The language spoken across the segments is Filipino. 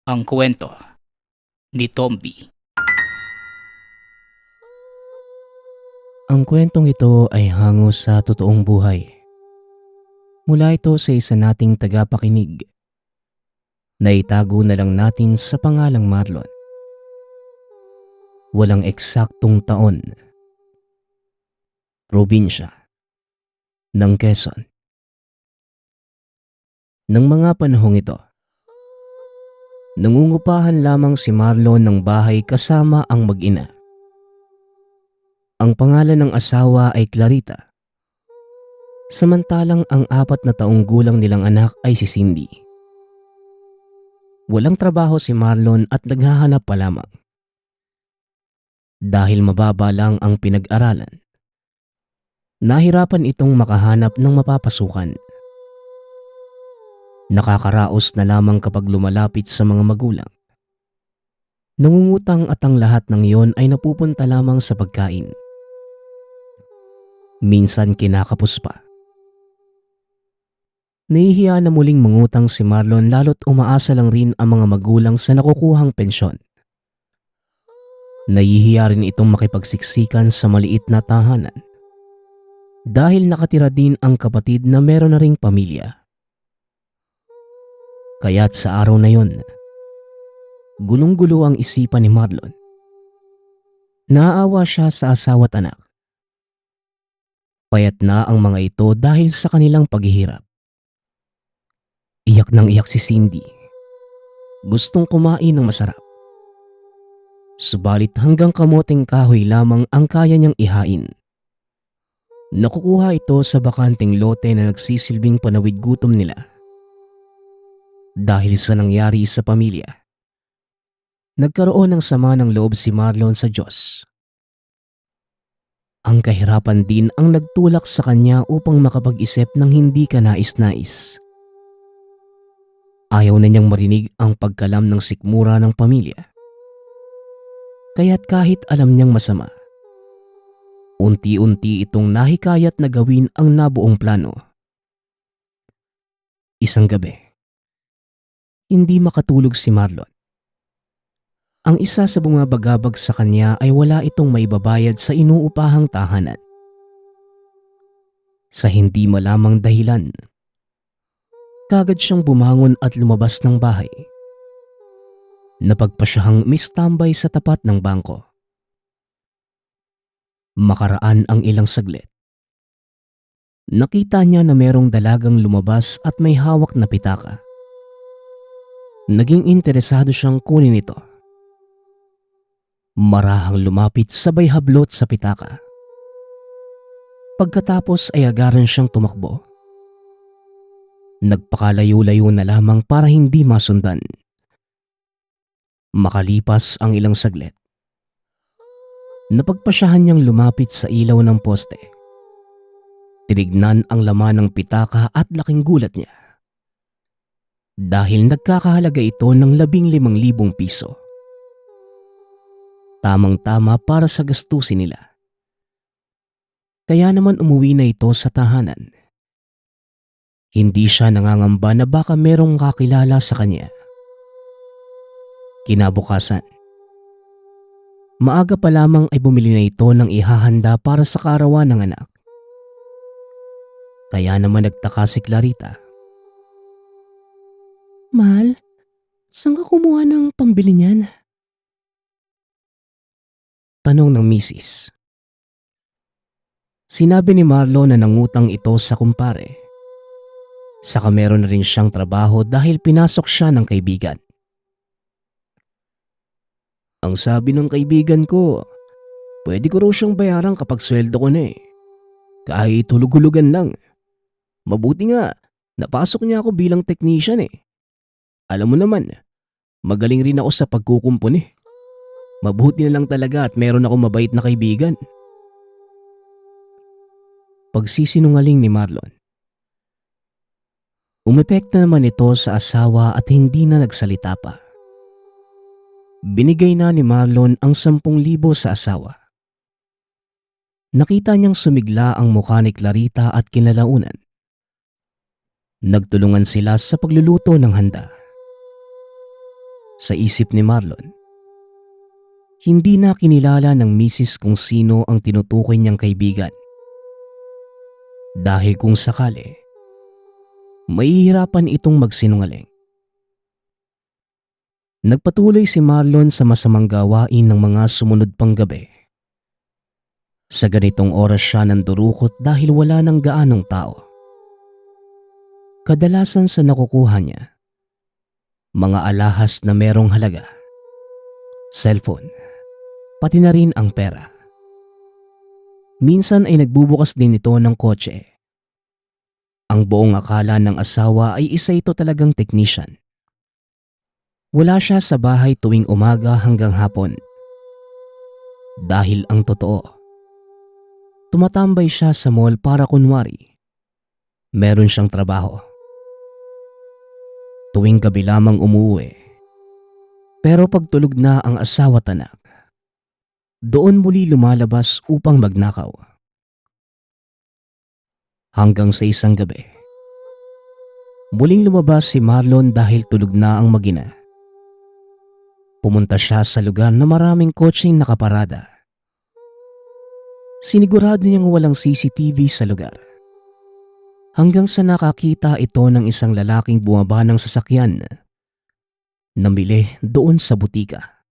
Ang kwento ni Tomby. Ang kwentong ito ay hango sa totoong buhay. Mula ito sa isa nating tagapakinig. Naitago na lang natin sa pangalang Marlon. Walang eksaktong taon. Probinsya ng Quezon. Nang mga panahong ito, nangungupahan lamang si Marlon ng bahay kasama ang mag-ina. Ang pangalan ng asawa ay Clarita. Samantalang ang 4 na taong gulang nilang anak ay si Cindy. Walang trabaho si Marlon at naghahanap pa lamang. Dahil mababa lang ang pinag-aralan, nahirapan itong makahanap ng mapapasukan. Nakakaraos na lamang kapag lumalapit sa mga magulang. Nangungutang at ang lahat ng iyon ay napupunta lamang sa pagkain. Minsan kinakapos pa. Nahihiya na muling mangutang si Marlon lalo't umaasa lang rin ang mga magulang sa nakukuhang pensyon. Nahihiya rin itong makipagsiksikan sa maliit na tahanan. Dahil nakatira din ang kapatid na meron na ring pamilya. Kaya't sa araw na yon, gulong-gulo ang isipan ni Marlon. Naaawa siya sa asawa't anak. Payat na ang mga ito dahil sa kanilang paghihirap. Iyak nang iyak si Cindy. Gustong kumain ng masarap. Subalit hanggang kamoteng kahoy lamang ang kaya niyang ihain. Nakukuha ito sa bakanteng lote na nagsisilbing panawid gutom nila. Dahil sa nangyari sa pamilya, nagkaroon ng sama ng loob si Marlon sa Diyos. Ang kahirapan din ang nagtulak sa kanya upang makapag-isip ng hindi kanais-nais. Ayaw na niyang marinig ang pagkalam ng sikmura ng pamilya. Kaya't kahit alam niyang masama, unti-unti itong nahikayat na gawin ang nabuong plano. Isang gabi, hindi makatulog si Marlon. Ang isa sa bumabagabag sa kanya ay wala itong maibabayad sa inuupahang tahanan. Sa hindi malamang dahilan, kagad siyang bumangon at lumabas ng bahay. Napagpasyahang mistambay sa tapat ng bangko. Makaraan ang ilang saglit. Nakita niya na merong dalagang lumabas at may hawak na pitaka. Naging interesado siyang kunin ito. Marahang lumapit sabay hablot sa pitaka. Pagkatapos ay agaran siyang tumakbo. Nagpakalayo-layo na lamang para hindi masundan. Makalipas ang ilang saglit, napagpasyahan niyang lumapit sa ilaw ng poste. Tinignan ang laman ng pitaka at laking gulat niya. Dahil nagkakahalaga ito ng 15,000 piso. Tamang-tama para sa gastusin nila. Kaya naman umuwi na ito sa tahanan. Hindi siya nangangamba na baka merong kakilala sa kanya. Kinabukasan, maaga pa lamang ay bumili na ito ng ihahanda para sa kaarawan ng anak. Kaya naman nagtaka si Clarita. Mahal, saan ka kumuha ng pambili niyan? Tanong ng misis. Sinabi ni Marlon na nangutang ito sa kumpare. Saka meron na rin siyang trabaho dahil pinasok siya ng kaibigan. Ang sabi ng kaibigan ko, pwede ko raw siyang bayaran kapag sweldo ko na eh. Kahit hulug-hulugan lang. Mabuti nga, napasok niya ako bilang technician eh. Alam mo naman, magaling rin ako sa pagkukumpon eh. Mabuti na lang talaga at meron akong mabait na kaibigan. Pagsisinungaling ni Marlon. Umepekto naman ito sa asawa at hindi na nagsalita pa. Binigay na ni Marlon ang 10,000 sa asawa. Nakita niyang sumigla ang mukha ni Clarita at kinalaunan. Nagtulungan sila sa pagluluto ng handa. Sa isip ni Marlon, hindi na kinilala ng misis kung sino ang tinutukoy niyang kaibigan. Dahil kung sakali, mahihirapan itong magsinungaling. Nagpatuloy si Marlon sa masamang gawain ng mga sumunod pang gabi. Sa ganitong oras siya nandurukot dahil wala nang gaanong tao. Kadalasan sa nakukuha niya, mga alahas na merong halaga, cellphone, pati na rin ang pera. Minsan ay nagbubukas din ito ng kotse. Ang buong akala ng asawa ay isa ito talagang technician. Wala siya sa bahay tuwing umaga hanggang hapon. Dahil ang totoo, tumatambay siya sa mall para kunwari meron siyang trabaho. Tuwing gabi lamang umuwi. Pero pag tulog na ang asawa at anak, doon muli lumalabas upang magnakaw. Hanggang sa isang gabi, muling lumabas si Marlon dahil tulog na ang mag-ina. Pumunta siya sa lugar na maraming kotseng nakaparada. Sinigurado niyang walang CCTV sa lugar. Hanggang sa nakakita ito ng isang lalaking bumaba ng sasakyan. Namili doon sa butika.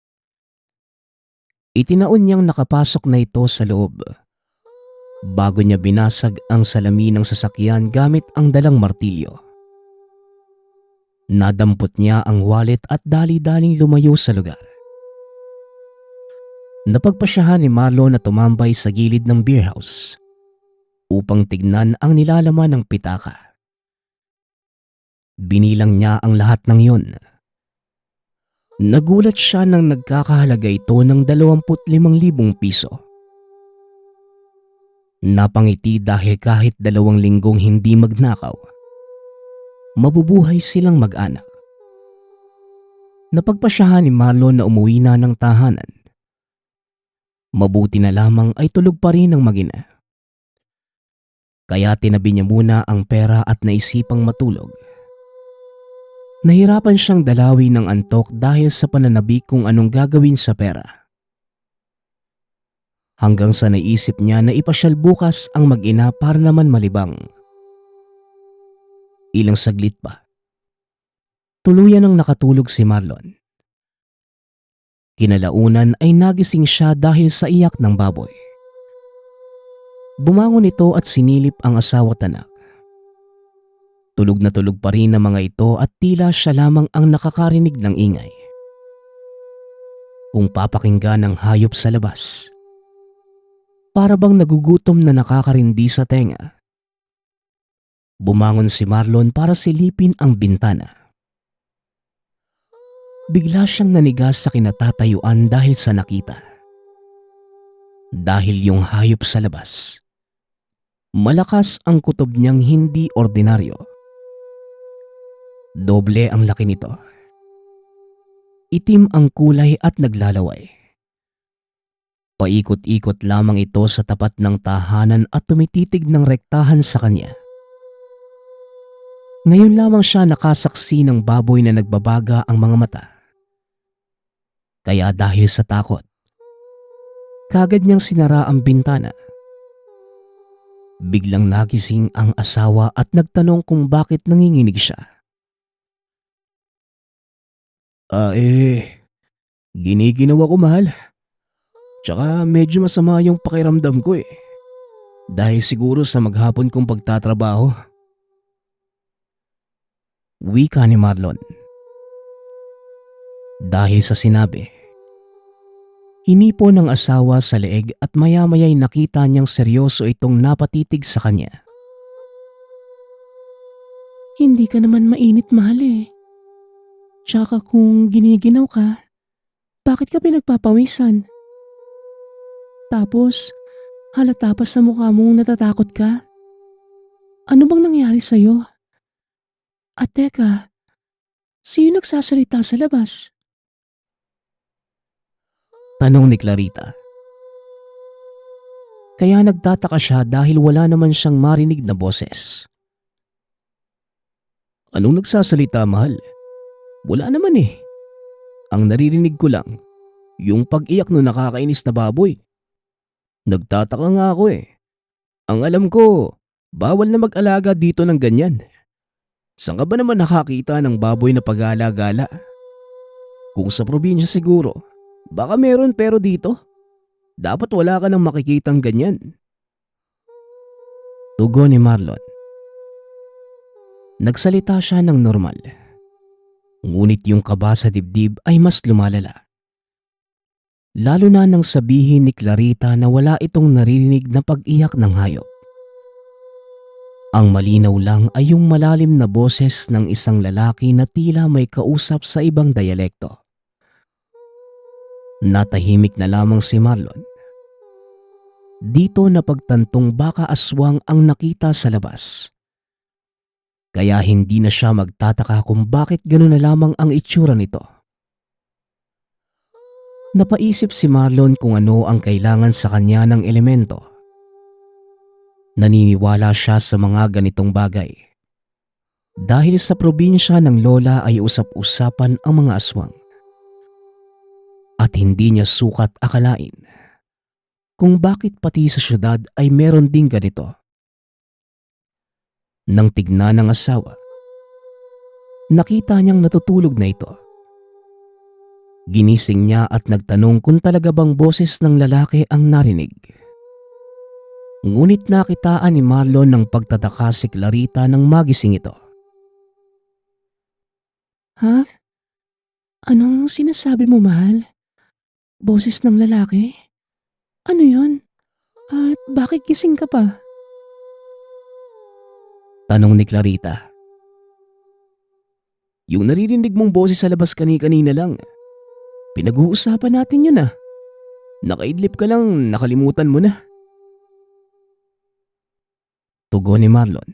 Itinaon niyang nakapasok na ito sa loob. Bago niya binasag ang salamin ng sasakyan gamit ang dalang martilyo. Nadampot niya ang wallet at dali-daling lumayo sa lugar. Napagpasyahan ni Marlon na tumambay sa gilid ng beer house upang tignan ang nilalaman ng pitaka. Binilang niya ang lahat ng yun. Nagulat siya nang nagkakahalaga ito ng 25,000 piso. Napangiti dahil kahit 2 linggong hindi magnakaw, mabubuhay silang mag-anak. Napagpasyahan ni Marlon na umuwi na ng tahanan. Mabuti na lamang ay tulog pa rin ang mag-ina. Kaya tinabi niya muna ang pera at naisipang matulog. Nahirapan siyang dalawin ng antok dahil sa pananabik kung anong gagawin sa pera. Hanggang sa naisip niya na ipasyal bukas ang mag-ina para naman malibang. Ilang saglit pa, tuluyan ang nakatulog si Marlon. Kinalaunan ay nagising siya dahil sa iyak ng baboy. Bumangon ito at sinilip ang asawa at anak. Tulog na tulog pa rin ang mga ito at tila siya lamang ang nakakarinig ng ingay. Kung papakinggan ng hayop sa labas, para bang nagugutom na nakakarindi sa tenga. Bumangon si Marlon para silipin ang bintana. Bigla siyang nanigas sa kinatatayuan dahil sa nakita. Dahil yung hayop sa labas, malakas ang kutob niyang hindi ordinaryo. Doble ang laki nito. Itim ang kulay at naglalaway. Paikot-ikot lamang ito sa tapat ng tahanan at tumititig ng rektahan sa kanya. Ngayon lamang siya nakasaksi ng baboy na nagbabaga ang mga mata. Kaya dahil sa takot, kagad niyang sinara ang bintana. Biglang nagising ang asawa at nagtanong kung bakit nanginginig siya. Giniginaw ako, mahal. Tsaka medyo masama yung pakiramdam ko eh. Dahil siguro sa maghapon kong pagtatrabaho. Wika ni Marlon. Dahil sa sinabi, hinipo ng asawa sa leeg at maya-maya'y nakita niyang seryoso itong napatitig sa kanya. Hindi ka naman mainit, mahal eh. Tsaka kung giniginaw ka, bakit ka pinagpapawisan? Tapos, halata pa sa mukha mong natatakot ka. Ano bang nangyari sa'yo? At teka, sino nagsasalita sa labas? Tanong ni Clarita. Kaya nagtataka siya dahil wala naman siyang marinig na boses. Anong nagsasalita, mahal? Wala naman eh. Ang naririnig ko lang, yung pag-iyak ng nakakainis na baboy. Nagtataka nga ako eh. Ang alam ko, bawal na mag-alaga dito ng ganyan. Saan ka ba naman nakakita ng baboy na pag-alagala? Kung sa probinsya siguro, baka meron pero dito, dapat wala ka nang makikitang ganyan. Tugon ni Marlon. Nagsalita siya ng normal. Ngunit yung kaba sa dibdib ay mas lumalala. Lalo na nang sabihin ni Clarita na wala itong naririnig na pag-iyak ng hayop. Ang malinaw lang ay yung malalim na boses ng isang lalaki na tila may kausap sa ibang dialekto. Natahimik na lamang si Marlon. Dito napagtantong baka aswang ang nakita sa labas. Kaya hindi na siya magtataka kung bakit gano'n na lamang ang itsura nito. Napaisip si Marlon kung ano ang kailangan sa kanya ng elemento. Naniniwala siya sa mga ganitong bagay. Dahil sa probinsya ng lola ay usap-usapan ang mga aswang. At hindi niya sukat akalain kung bakit pati sa syudad ay meron ding ganito. Nang tignan ng asawa, nakita niyang natutulog na ito. Ginising niya at nagtanong kung talaga bang boses ng lalaki ang narinig. Ngunit nakitaan ni Marlon ng pagtataka si Clarita nang magising ito. Ha? Anong sinasabi mo, mahal? Boses ng lalaki? Ano yun? At bakit gising ka pa? Tanong ni Clarita. Yung naririnig mong boses sa labas kanina lang. Pinag-uusapan natin yun ah. Nakaidlip ka lang, nakalimutan mo na. Tugon ni Marlon.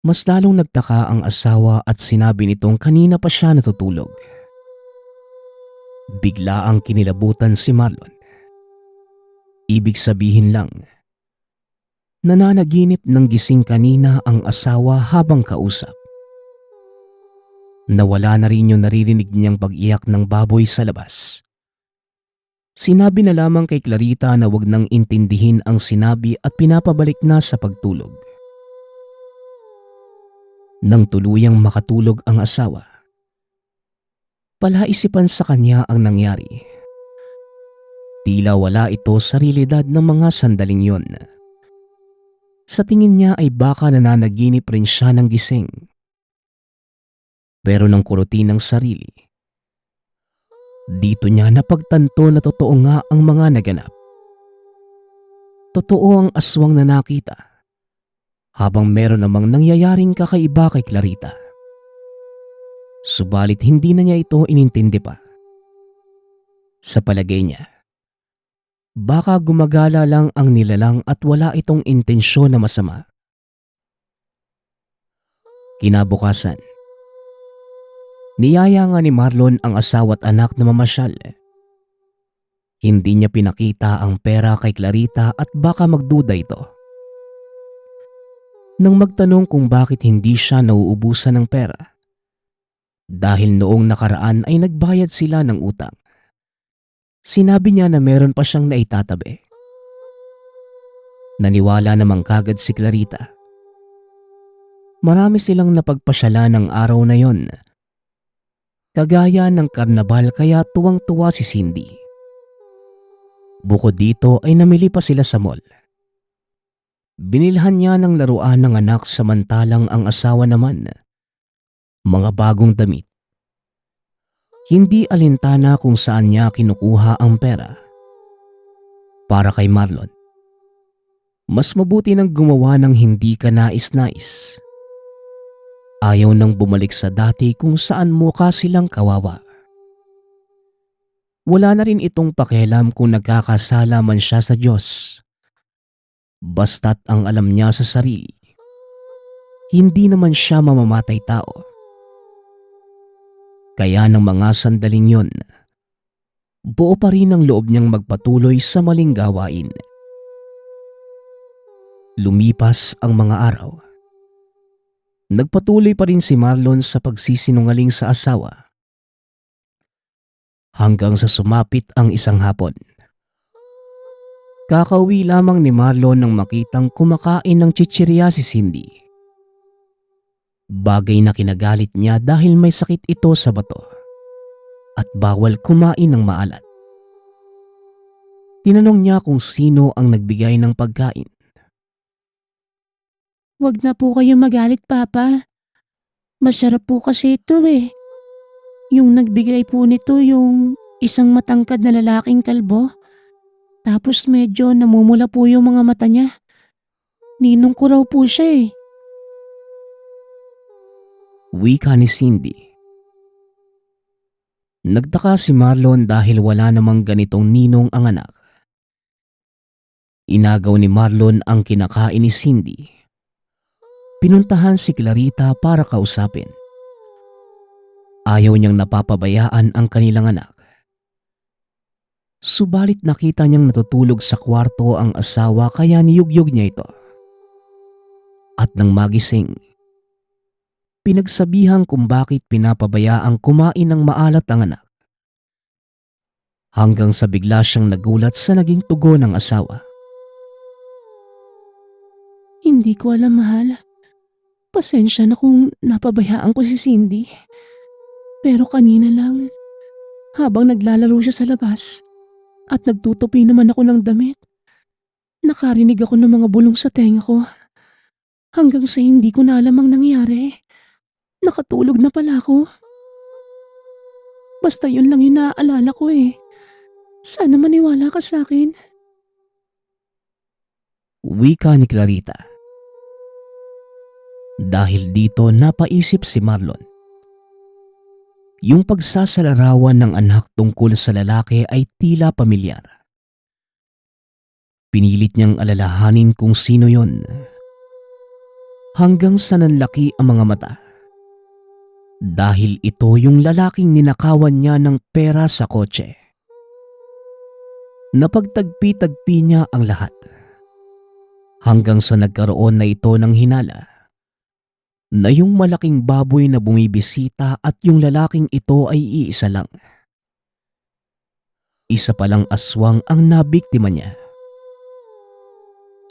Mas lalong nagtaka ang asawa at sinabi nitong kanina pa siya natutulog. Bigla ang kinilabutan si Marlon. Ibig sabihin lang, nananaginip ng gising kanina ang asawa habang kausap. Nawala na rin yung naririnig niyang pag-iyak ng baboy sa labas. Sinabi na lamang kay Clarita na wag nang intindihin ang sinabi at pinapabalik na sa pagtulog. Nang tuluyang makatulog ang asawa, palaisipan sa kanya ang nangyari. Tila wala ito sa realidad ng mga sandaling yon. Sa tingin niya ay baka nananaginip rin siya ng gising. Pero nang kurutin ng sarili, dito niya napagtanto na totoo nga ang mga naganap. Totoo ang aswang na nakita, habang meron namang nangyayaring kakaiba kay Clarita. Subalit hindi na niya ito inintindi pa. Sa palagay niya, baka gumagala lang ang nilalang at wala itong intensyon na masama. Kinabukasan, niyaya nga ni Marlon ang asawa at anak na mamasyal. Hindi niya pinakita ang pera kay Clarita at baka magduda ito. Nang magtanong kung bakit hindi siya nauubusan ng pera, dahil noong nakaraan ay nagbayad sila ng utang. Sinabi niya na meron pa siyang naitatabi. Naniwala namang kagad si Clarita. Marami silang napagpasyalan ng araw na yon. Kagaya ng karnabal kaya tuwang-tuwa si Cindy. Bukod dito ay namili pa sila sa mall. Binilhan niya ng laruan ng anak samantalang ang asawa naman, mga bagong damit. Hindi alintana kung saan niya kinukuha ang pera. Para kay Marlon, mas mabuti nang gumawa ng hindi ka nais-nais. Ayaw nang bumalik sa dati kung saan mukha silang kawawa. Wala na rin itong pakialam kung nagkakasala man siya sa Diyos. Basta't ang alam niya sa sarili, hindi naman siya mamamatay tao. Kaya ng mga sandaling yon, buo pa rin ang loob niyang magpatuloy sa maling gawain. Lumipas ang mga araw. Nagpatuloy pa rin si Marlon sa pagsisinungaling sa asawa. hanggang sa sumapit ang isang hapon. Kakauwi lamang ni Marlon nang makitang kumakain ng chichirya si Cindy. Bagay na kinagalit niya dahil may sakit ito sa bato at bawal kumain ng maalat. Tinanong niya kung sino ang nagbigay ng pagkain. Wag na po kayo magalit, Papa. Masarap po kasi ito eh. Yung nagbigay po nito yung isang matangkad na lalaking kalbo. Tapos medyo namumula po yung mga mata niya. Ninong ko raw po siya eh. Wika ni Cindy. Nagtaka si Marlon dahil wala namang ganitong ninong ang anak. Inagaw ni Marlon ang kinakain ni Cindy. Pinuntahan si Clarita para kausapin. Ayaw niyang napapabayaan ang kanilang anak. Subalit nakita niyang natutulog sa kwarto ang asawa kaya niyugyug niya ito. At nang magising, pinagsabihan kung bakit pinapabayaang kumain ng maalat ang anak. Hanggang sa bigla siyang nagulat sa naging tugon ng asawa. Hindi ko alam, mahal. Pasensya na kung napabayaan ko si Cindy. Pero kanina lang, habang naglalaro siya sa labas at nagtutupi naman ako ng damit, nakarinig ako ng mga bulong sa tenga ko. Hanggang sa hindi ko na alam ang nangyari. Nakatulog na pala ako. Basta yun lang yung naaalala ko eh. Sana maniwala ka sa akin. Wika ni Clarita. Dahil dito napaisip si Marlon. Yung pagsasalarawan ng anak tungkol sa lalaki ay tila pamilyar. Pinilit niyang alalahanin kung sino yon. Hanggang sa nanlaki ang mga mata. Dahil ito yung lalaking ninakawan niya ng pera sa kotse. Napagtagpi-tagpi niya ang lahat. Hanggang sa nagkaroon na ito ng hinala na yung malaking baboy na bumibisita at yung lalaking ito ay iisa lang. Isa palang aswang ang nabiktima niya.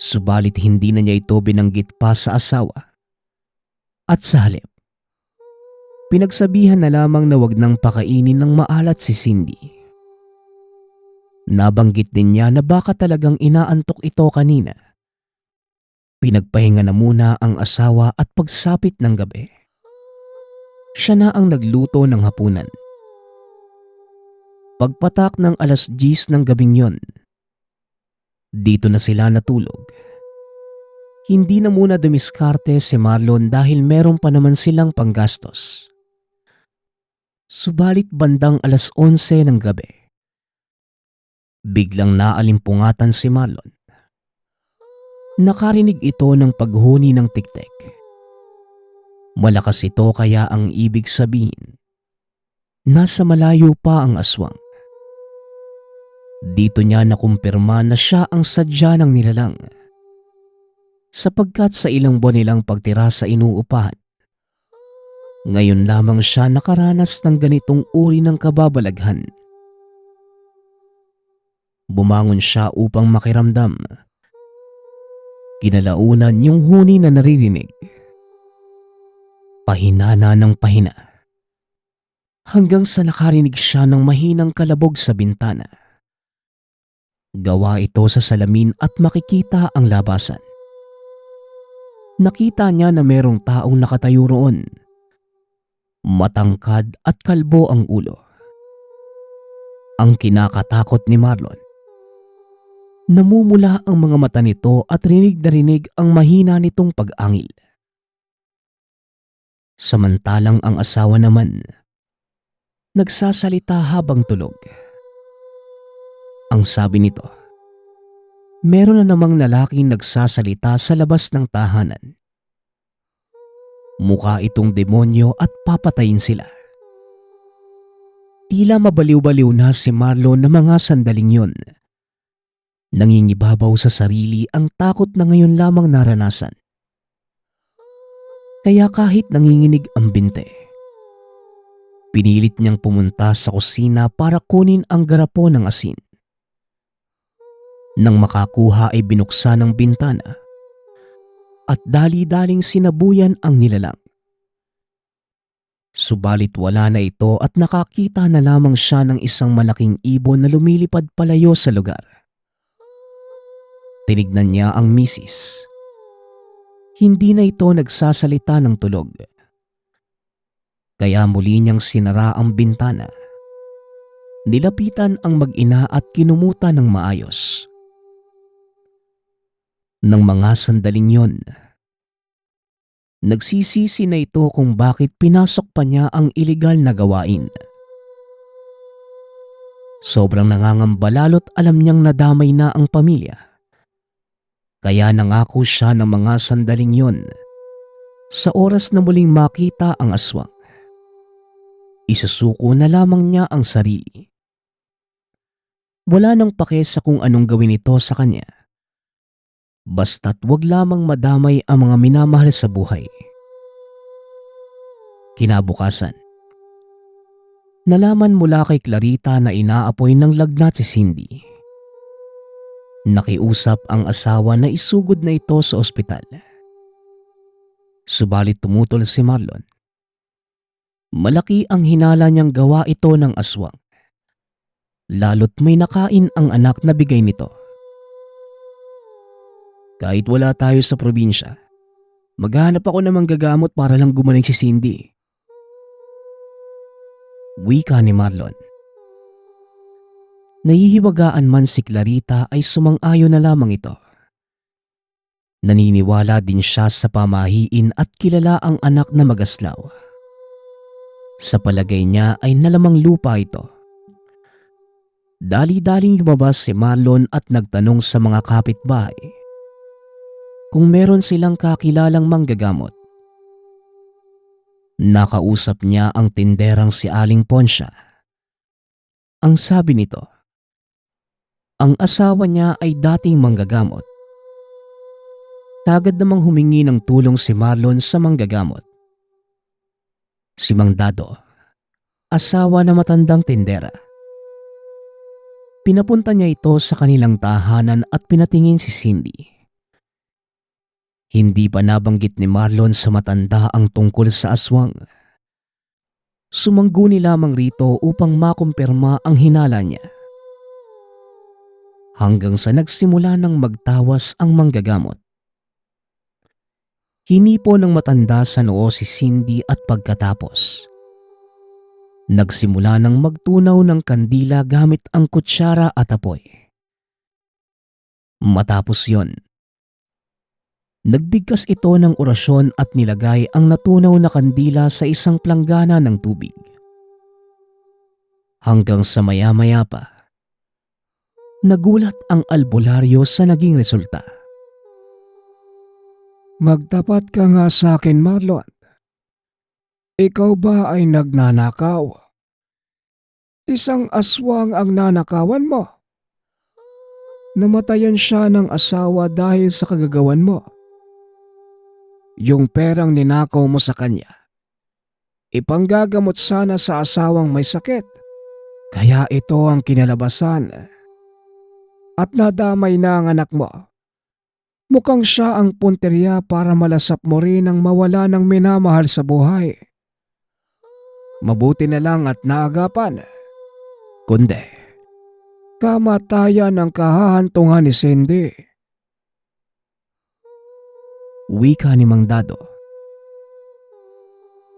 Subalit hindi na niya ito binanggit pa sa asawa. At sa halip, pinagsabihan na lamang na wag nang pakainin ng maalat si Cindy. Nabanggit din niya na baka talagang inaantok ito kanina. Pinagpahinga na muna ang asawa at pagsapit ng gabi. Siya na ang nagluto ng hapunan. Pagpatak ng 10:00 ng gabing yon, dito na sila natulog. Hindi na muna dumiskarte si Marlon dahil meron pa naman silang panggastos. Subalit bandang 11:00 ng gabi, biglang naalimpungatan si Marlon. Nakarinig ito ng paghuni ng tiktek. Malakas ito kaya ang ibig sabihin, nasa malayo pa ang aswang. Dito niya nakumpirma na siya ang sadya ng nilalang. Sapagkat sa ilang buwan nilang pagtira sa inuupahan, ngayon lamang siya nakaranas ng ganitong uri ng kababalaghan. Bumangon siya upang makiramdam. Kinalaunan yung huni na naririnig. Pahina na ng pahina. Hanggang sa nakarinig siya ng mahinang kalabog sa bintana. Gawa ito sa salamin at makikita ang labasan. Nakita niya na merong taong nakatayo roon. Matangkad at kalbo ang ulo. Ang kinakatakot ni Marlon. Namumula ang mga mata nito at rinig na rinig ang mahina nitong pag-angil. Samantalang ang asawa naman, nagsasalita habang tulog. Ang sabi nito, meron na namang lalaking nagsasalita sa labas ng tahanan. Mukha itong demonyo at papatayin sila. Tila mabaliw-baliw na si Marlon na mga sandaling yon. Nangingibabaw sa sarili ang takot na ngayon lamang naranasan. Kaya kahit nanginginig ang binte, Pinilit niyang pumunta sa kusina para kunin ang garapon ng asin. Nang makakuha ay binuksan ang bintana at dali-daling sinabuyan ang nilalang. Subalit wala na ito at nakakita na lamang siya ng isang malaking ibon na lumilipad palayo sa lugar. Tinignan niya ang misis. Hindi na ito nagsasalita ng tulog. Kaya muli niyang sinara ang bintana. Nilapitan ang mag-ina at kinumuta ng maayos. Nang mga sandaling yon, nagsisisi na ito kung bakit pinasok pa niya ang iligal na gawain. Sobrang nangangamba lalo't alam niyang nadamay na ang pamilya. Kaya nangako siya ng mga sandaling yon sa oras na muling makita ang aswang. Isusuko na lamang niya ang sarili. Wala nang pake sa kung anong gawin ito sa kanya. Basta't wag lamang madamay ang mga minamahal sa buhay. Kinabukasan, nalaman mula kay Clarita na inaapoy ng lagnat si Cindy. Nakiusap ang asawa na isugod na ito sa ospital. Subalit tumutol si Marlon. Malaki ang hinala niyang gawa ito ng aswang. Lalo't may nakain ang anak na bigay nito. Kahit wala tayo sa probinsya, maghanap ako ng manggagamot para lang gumaling si Cindy. Wika ni Marlon. Nahihiwagaan man si Clarita ay sumang-ayon na lamang ito. Naniniwala din siya sa pamahiin at kilala ang anak na magaslaw. Sa palagay niya ay nalamang lupa ito. Dali-daling lumabas si Marlon at nagtanong sa mga kapitbahay kung meron silang kakilalang manggagamot. Nakausap niya ang tinderang si Aling Poncia. Ang sabi nito, ang asawa niya ay dating manggagamot. Tagad namang humingi ng tulong si Marlon sa manggagamot. Si Mang Dado, asawa na matandang tindera. Pinapunta niya ito sa kanilang tahanan at pinatingin si Cindy. Hindi pa nabanggit ni Marlon sa matanda ang tungkol sa aswang. Sumangguni lamang rito upang makumpirma ang hinala niya. Hanggang sa nagsimula ng magtawas ang manggagamot. Hinipo ng matanda sa noo si Cindy at pagkatapos, nagsimula ng magtunaw ng kandila gamit ang kutsara at apoy. Matapos yon, nagbigkas ito ng orasyon at nilagay ang natunaw na kandila sa isang planggana ng tubig. Hanggang sa maya-maya pa, nagulat ang albularyo sa naging resulta. Magtapat ka nga sa akin, Marlon. Ikaw ba ay nagnanakaw? Isang aswang ang nanakawan mo. Namatayan siya ng asawa dahil sa kagagawan mo. Yung perang ninakaw mo sa kanya, ipanggagamot sana sa asawang may sakit. Kaya ito ang kinalabasan. At nadamay na ang anak mo. Mukhang siya ang punteriya para malasap mo rin ang mawala ng minamahal sa buhay. Mabuti na lang at naagapan. Kundi, kamatayan ang kahahantungan ni Cindy. Wika ni Mang Dado.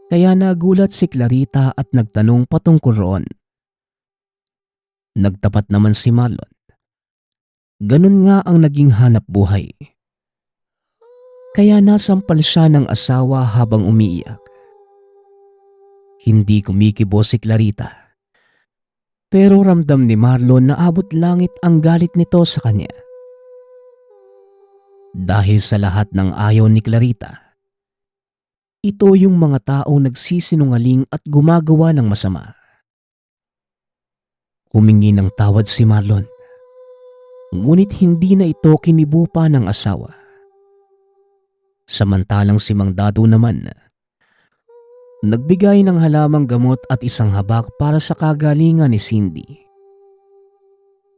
Kaya nagulat si Clarita at nagtanong patungkol roon. Nagtapat naman si Marlon. Ganun nga ang naging hanap buhay. Kaya nasampal siya ng asawa habang umiiyak. Hindi kumikibo si Clarita. Pero ramdam ni Marlon na abot langit ang galit nito sa kanya. Dahil sa lahat ng ayaw ni Clarita, ito yung mga taong nagsisinungaling at gumagawa ng masama. Humingi ng tawad si Marlon. Ngunit hindi na ito kinibo pa ng asawa. Samantalang si Mang Dado naman, Nagbigay ng halamang gamot at isang habak para sa kagalingan ni Cindy.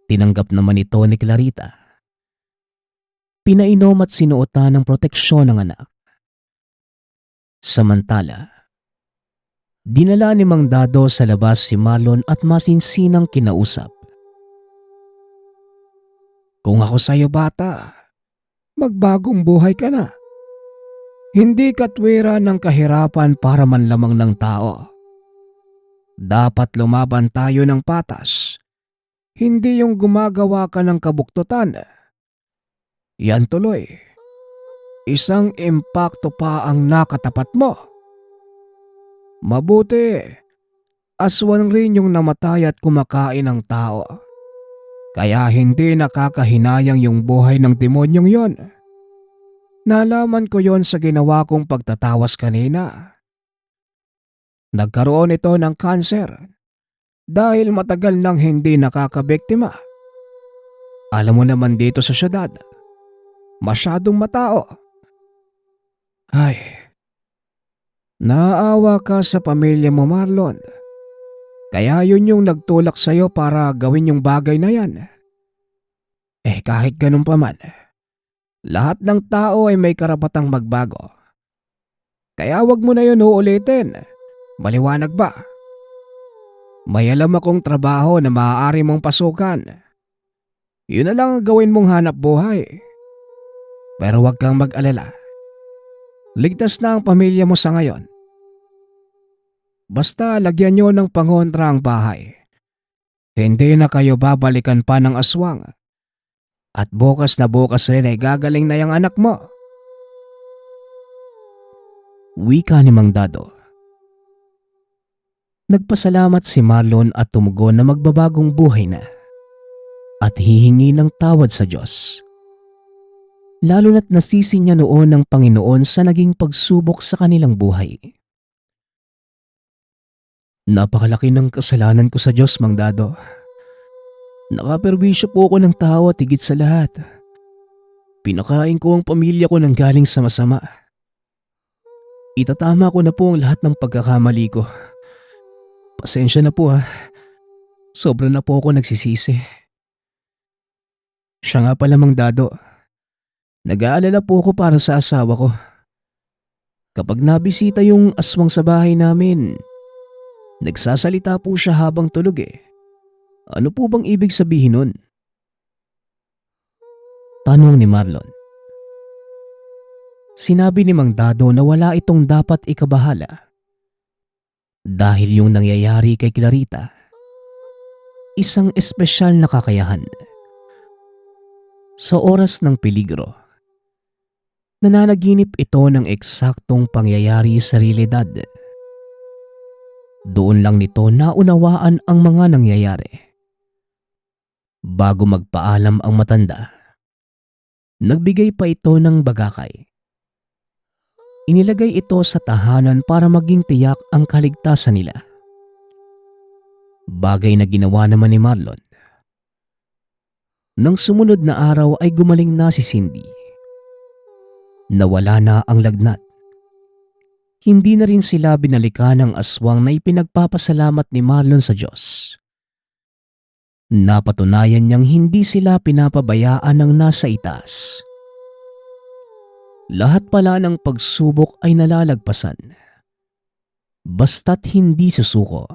Tinanggap naman ito ni Clarita. Pinainom at sinuotan ng proteksyon ng anak. Samantala, dinala ni Mang Dado sa labas si Marlon at masinsinang kinausap. Kung ako sa'yo bata, magbagong buhay ka na. Hindi katwira ng kahirapan para manlamang ng tao. Dapat lumaban tayo ng patas, hindi yung gumagawa ka ng kabuktutan. Yan tuloy, isang impakto pa ang nakatapat mo. Mabuti, aswang rin yung namatay at kumakain ng tao. Kaya hindi nakakahinayang yung buhay ng demonyong yon. Nalaman ko yon sa ginawa kong pagtatawas kanina. Nagkaroon ito ng kanser dahil matagal nang hindi nakakabiktima. Alam mo naman dito sa syudad, masyadong matao. Ay, naawa ka sa pamilya mo, Marlon. Kaya yun yung nagtulak sa'yo para gawin yung bagay na yan. Kahit ganun pa man, lahat ng tao ay may karapatang magbago. Kaya wag mo na yun uulitin. Maliwanag ba? May alam akong trabaho na maaari mong pasukan. Yun na lang ang gawin mong hanap buhay. Pero wag kang mag-alala. Ligtas na ang pamilya mo sa ngayon. Basta lagyan nyo ng pangontra ang bahay. Hindi na kayo babalikan pa ng aswang. At bukas na bukas rin ay gagaling na yung anak mo. Wika ni Mang Dado. Nagpasalamat si Marlon at tumugon na magbabagong buhay na at hihingi ng tawad sa Diyos. Lalo na't nasisi niya noon ng Panginoon sa naging pagsubok sa kanilang buhay. Napakalaki ng kasalanan ko sa Diyos, Mang Dado. Nakaperwisyo po ako ng tao at higit sa lahat, pinakain ko ang pamilya ko ng galing sa masama. Itatama ko na po ang lahat ng pagkakamali ko. Pasensya na po ha. Sobra na po ako nagsisisi. Siya nga pala, Mang Dado. Nag-aalala po ako para sa asawa ko. Kapag nabisita yung aswang sa bahay namin, nagsasalita po siya habang tulog eh. Ano po bang ibig sabihin nun? Tanong ni Marlon. Sinabi ni Mang Dado na wala itong dapat ikabahala. Dahil yung nangyayari kay Clarita, isang espesyal na kakayahan. Sa oras ng peligro, nananaginip ito ng eksaktong pangyayari sa realidad. Doon lang nito naunawaan ang mga nangyayari. Bago magpaalam ang matanda, nagbigay pa ito ng bagakay. Inilagay ito sa tahanan para maging tiyak ang kaligtasan nila. Bagay na ginawa naman ni Marlon. Nang sumunod na araw ay gumaling na si Cindy. Nawala na ang lagnat. Hindi na rin sila binalikan ng aswang na ipinagpapasalamat ni Marlon sa Diyos. Napatunayan niyang hindi sila pinapabayaan ng nasa itaas. Lahat pala ng pagsubok ay nalalagpasan. Basta't hindi susuko.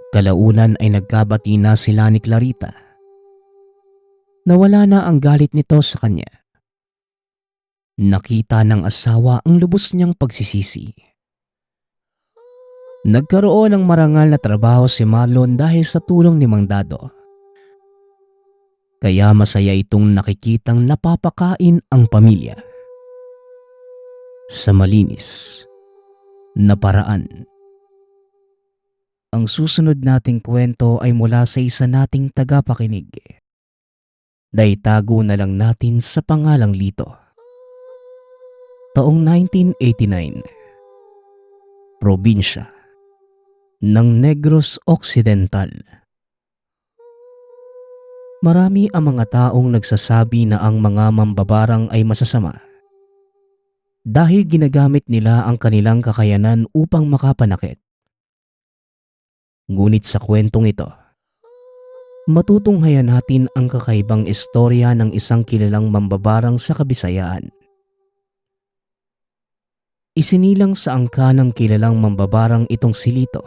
Kalaunan ay nagkabati na sila ni Clarita. Nawala na ang galit nito sa kanya. Nakita ng asawa ang lubos niyang pagsisisi. Nagkaroon ng marangal na trabaho si Marlon dahil sa tulong ni Mang Dado. Kaya masaya itong nakikitang napapakain ang pamilya. Sa malinis na paraan. Ang susunod nating kwento ay mula sa isa nating tagapakinig. Daitago na lang natin sa pangalang Lito. Taong 1989. Probinsya ng Negros Occidental. Marami ang mga taong nagsasabi na ang mga mambabarang ay masasama. dahil ginagamit nila ang kanilang kakayanan upang makapanakit. Ngunit sa kwentong ito, matutunghayan natin ang kakaibang istorya ng isang kilalang mambabarang sa Kabisayaan. Isinilang sa angka ng kilalang mambabarang itong si Lito.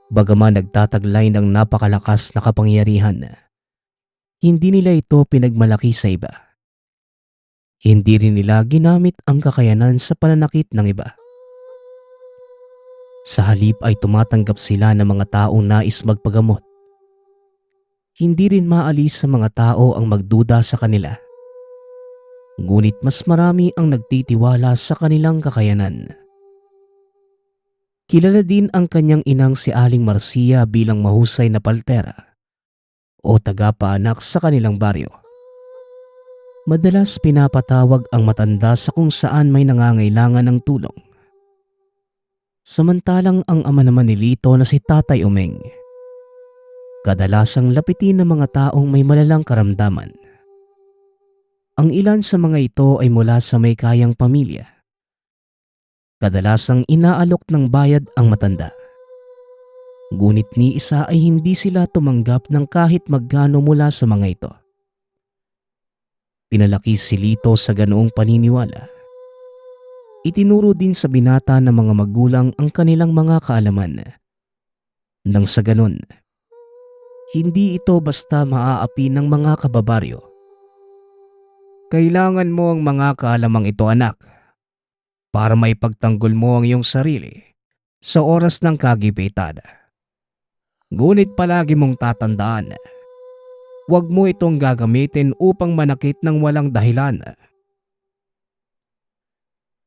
Bagaman nagtataglay ng napakalakas na kapangyarihan, hindi nila ito pinagmalaki sa iba. Hindi rin nila ginamit ang kakayanan sa pananakit ng iba. Sa halip ay tumatanggap sila ng mga taong nais magpagamot. Hindi rin maalis sa mga tao ang magduda sa kanila. Ngunit mas marami ang nagtitiwala sa kanilang kakayanan. Kilala din ang kanyang inang si Aling Marcia bilang mahusay na paltera o tagapaanak sa kanilang baryo. Madalas pinapatawag ang matanda sa kung saan may nangangailangan ng tulong. Samantalang ang ama naman ni Lito na si Tatay Umeng, kadalasang lapitin ng mga taong may malalang karamdaman. Ang ilan sa mga ito ay mula sa may kayang pamilya. Kadalasang inaalok ng bayad ang matanda. Ngunit ni isa ay hindi sila tumanggap ng kahit magkano mula sa mga ito. Pinalaki si Lito sa ganoong paniniwala. Itinuro din sa binata ng mga magulang ang kanilang mga kaalaman. Nang sa ganon, hindi ito basta maaapi ng mga kababaryo. Kailangan mo ang mga kaalamang ito, anak, para maipagtanggol mo ang iyong sarili sa oras ng kagipitan. Ngunit palagi mong tatandaan, huwag mo itong gagamitin upang manakit ng walang dahilan.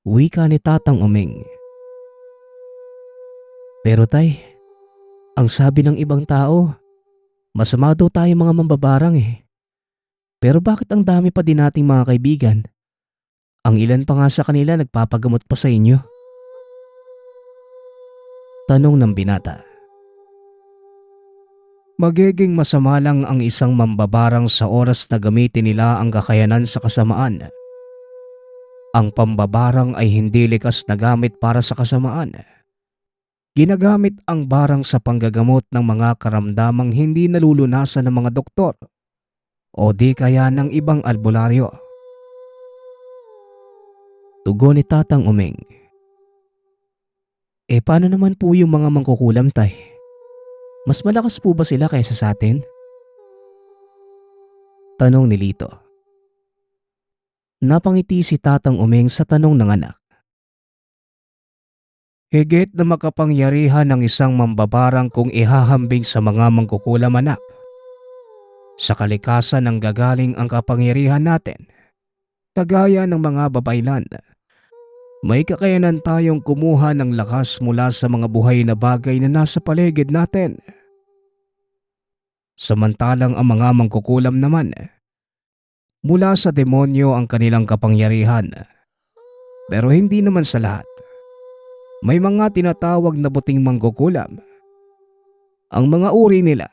Wika ni Tatang Umeng. Pero tay, ang sabi ng ibang tao, masama daw tayo mga mambabarang eh. Pero bakit ang dami pa din nating mga kaibigan? Ang ilan pa nga sa kanila nagpapagamot pa sa inyo. Tanong ng binata. Magiging masama lang ang isang mambabarang sa oras na gamitin nila ang kakayanan sa kasamaan. Ang pambabarang ay hindi likas na gamit para sa kasamaan. Ginagamit ang barang sa panggagamot ng mga karamdamang hindi nalulunasan ng mga doktor o di kaya ng ibang albularyo. Tugon ni Tatang Umeng. Paano naman po yung mga mangkukulam, tay? Mas malakas po ba sila kaysa sa atin? Tanong ni Lito. Napangiti si Tatang Umeng sa tanong ng anak. Higit na makapangyarihan ng isang mambabarang kung ihahambing sa mga mangkukulam, anak. Sa kalikasan ng gagaling ang kapangyarihan natin. Kagaya ng mga babaylan, may kakayanan tayong kumuha ng lakas mula sa mga buhay na bagay na nasa paligid natin. Samantalang ang mga mangkukulam naman, mula sa demonyo ang kanilang kapangyarihan. Pero hindi naman sa lahat. May mga tinatawag na buting mangkukulam. Ang mga uri nila,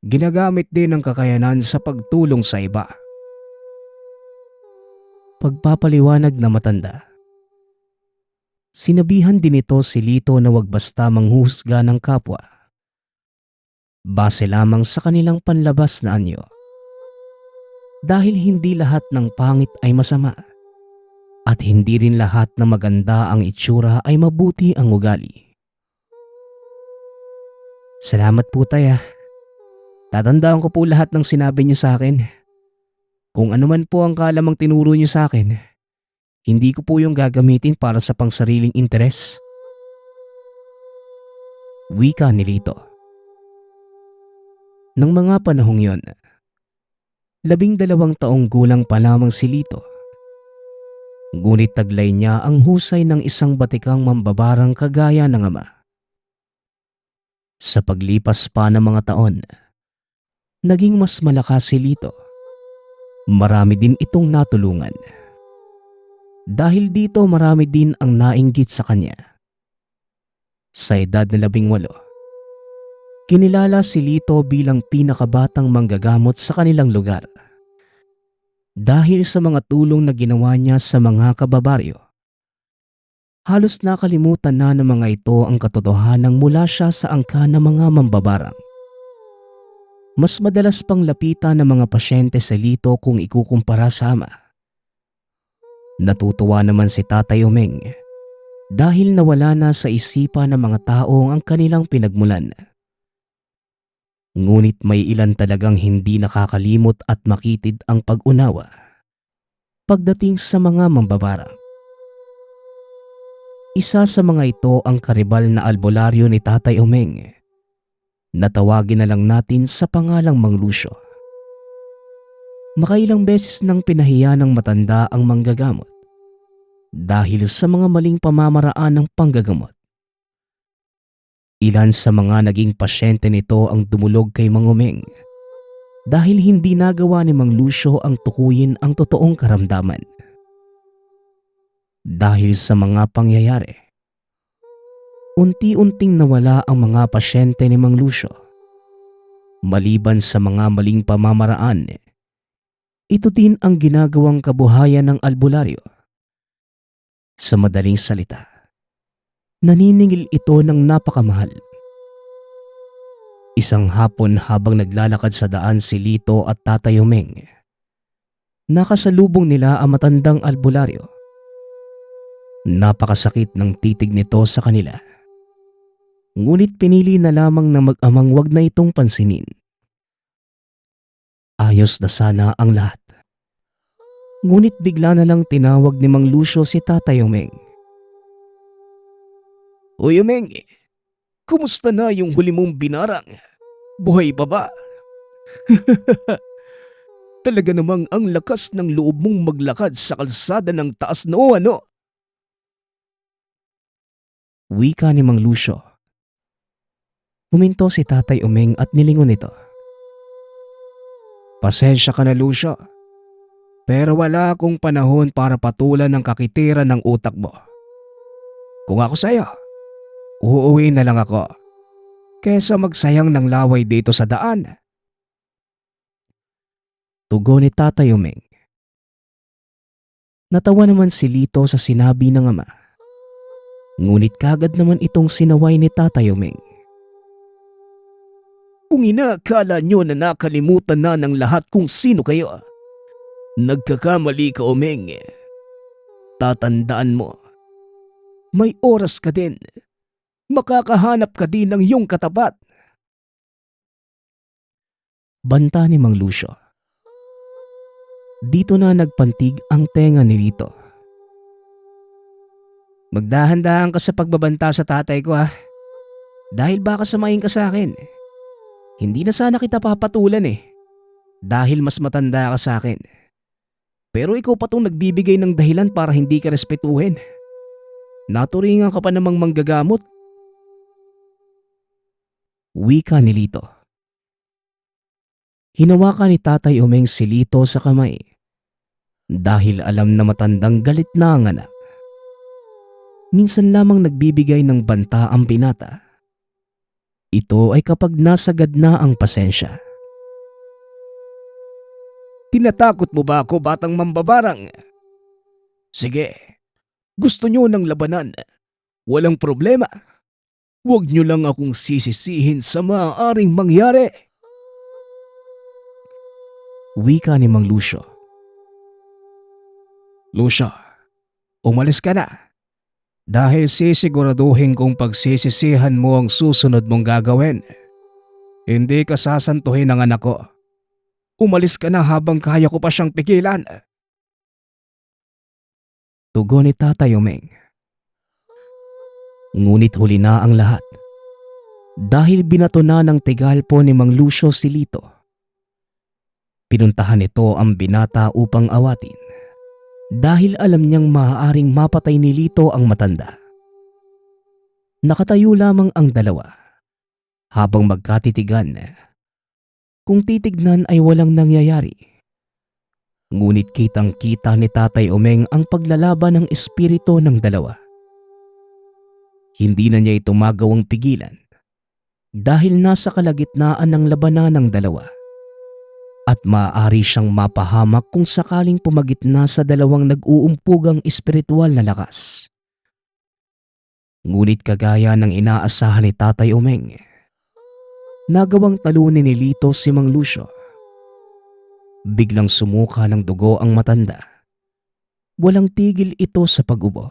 ginagamit din ang kakayanan sa pagtulong sa iba. Pagpapaliwanag na matanda. Sinabihan din ito si Lito na wag basta manghuhusga ng kapwa. Base lamang sa kanilang panlabas na anyo. Dahil hindi lahat ng pangit ay masama. At hindi rin lahat na maganda ang itsura ay mabuti ang ugali. Salamat po tay. Tatandaan ko po lahat ng sinabi niyo sa akin. Kung ano man po ang kalamang tinuro niyo sa akin, hindi ko po yung gagamitin para sa pangsariling interes. Wika ni Lito. Nang mga panahong yon, 12 taong gulang pa lamang si Lito. Ngunit taglay niya ang husay ng isang batikang mambabarang kagaya ng ama. Sa paglipas pa ng mga taon, naging mas malakas si Lito. Marami din itong natulungan. Dahil dito marami din ang nainggit sa kanya. Sa edad na 18, kinilala si Lito bilang pinakabatang manggagamot sa kanilang lugar. Dahil sa mga tulong na ginawa niya sa mga kababaryo, halos nakalimutan na ng mga ito ang katotohanan mula siya sa angka ng mga mambabarang. Mas madalas pang lapitan ng mga pasyente sa Lito kung ikukumpara sa ama. Natutuwa naman si Tatay Umeng dahil nawala na sa isipan ng mga tao ang kanilang pinagmulan. Ngunit may ilan talagang hindi nakakalimot at makitid ang pag-unawa pagdating sa mga mambabarang. Isa sa mga ito ang karibal na albularyo ni Tatay Umeng na tawagin na lang natin sa pangalang Mang Lucio. Makailang beses nang pinahiya ng matanda ang manggagamot dahil sa mga maling pamamaraan ng panggagamot. Ilan sa mga naging pasyente nito ang dumulog kay Mang Umeng dahil hindi nagawa ni Mang Lucio ang tukuyin ang totoong karamdaman. Dahil sa mga pangyayari, unti-unting nawala ang mga pasyente ni Mang Lucio. Maliban sa mga maling pamamaraan, ito din ang ginagawang kabuhayan ng albularyo. Sa madaling salita, naniningil ito ng napakamahal. Isang hapon habang naglalakad sa daan si Lito at Tatay Umeng, nakasalubong nila ang matandang albularyo. Napakasakit ng titig nito sa kanila. Ngunit pinili na lamang na mag-amang wag na itong pansinin. Ayos na sana ang lahat. Ngunit bigla na lang tinawag ni Mang Lucio si Tatay Umeng. "Uy Umeng, kumusta na yung huli mong binarang? Buhay pa ba?" "Talaga namang ang lakas ng loob mong maglakad sa kalsada ng taas noo, ano?" Wika ni Mang Lucio. Huminto si Tatay Umeng at nilingon ito. Pasensya ka na, Lucio. Pero wala akong panahon para patulan ng kakitiran ng utak mo. Kung ako sa'yo, uuwi na lang ako kesa magsayang ng laway dito sa daan. Tugon ni Tatay Umeng. Natawa naman si Lito sa sinabi ng ama. Ngunit kagad naman itong sinaway ni Tatay Umeng. "Kung inakala nyo na nakalimutan na ng lahat kung sino kayo, nagkakamali ka, Umeng. Tatandaan mo, may oras ka din. Makakahanap ka din ng iyong katapat." Banta ni Mang Lucio. Dito na nagpantig ang tenga ni Lito. "Magdahan-dahan ka sa pagbabanta sa tatay ko, ha? Dahil baka samayin ka sa akin. Hindi na sana kita papatulan dahil mas matanda ka sa akin. Pero ikaw pa tong nagbibigay ng dahilan para hindi ka respetuhin. Naturingan ka pa namang manggagamot." Wika ni Lito. Hinawakan ni Tatay Umeng si Lito sa kamay dahil alam na matandang galit na ang anak. Minsan lamang nagbibigay ng banta ang binata. Ito ay kapag nasagad na ang pasensya. "Tinatakot mo ba ako, batang mambabarang? Sige, gusto nyo ng labanan. Walang problema. Huwag nyo lang akong sisisihin sa maaaring mangyari." Wika ni Mang Lucio. "Lucio, umalis ka na. Dahil sisiguraduhin kong pagsisisihan mo ang susunod mong gagawin. Hindi ka sasantuhin ng anak ko. Umalis ka na habang kaya ko pa siyang pigilan." Tugon ni Tatay Umeng. Ngunit huli na ang lahat. Dahil binato na ng tigalpo ni Mang Lucio si Lito. Pinuntahan nito ang binata upang awatin. Dahil alam niyang maaaring mapatay ni Lito ang matanda. Nakatayo lamang ang dalawa habang magkatitigan. Kung titignan ay walang nangyayari. Ngunit kitang-kita ni Tatay Umeng ang paglalaban ng espiritu ng dalawa. Hindi na niya ito magawang pigilan dahil nasa kalagitnaan ng labanan ng dalawa. at maaari siyang mapahamak kung sakaling pumagitna sa dalawang nag-uumpugang espiritual na lakas. Ngunit kagaya ng inaasahan ni Tatay Umeng, nagawang talunin ni Lito si Mang Lucio. Biglang sumuka ng dugo ang matanda. Walang tigil ito sa pag-ubo.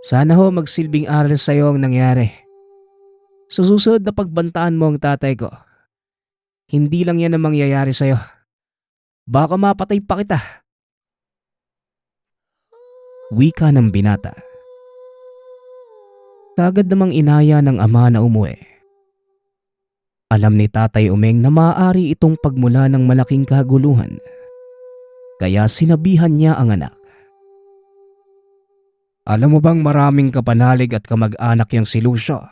Sana ho magsilbing aral sa iyo ang nangyari. Sa susunod na pagbantaan mo ang tatay ko, hindi lang yan ang mangyayari sa iyo. Baka mapatay pa kita. Wika ng binata. Kagad namang inaya ng ama na umuwi. Alam ni Tatay Umeng na maaari itong pagmula ng malaking kaguluhan. Kaya sinabihan niya ang anak. Alam mo bang maraming kapanalig at kamag-anak yang si Lucio?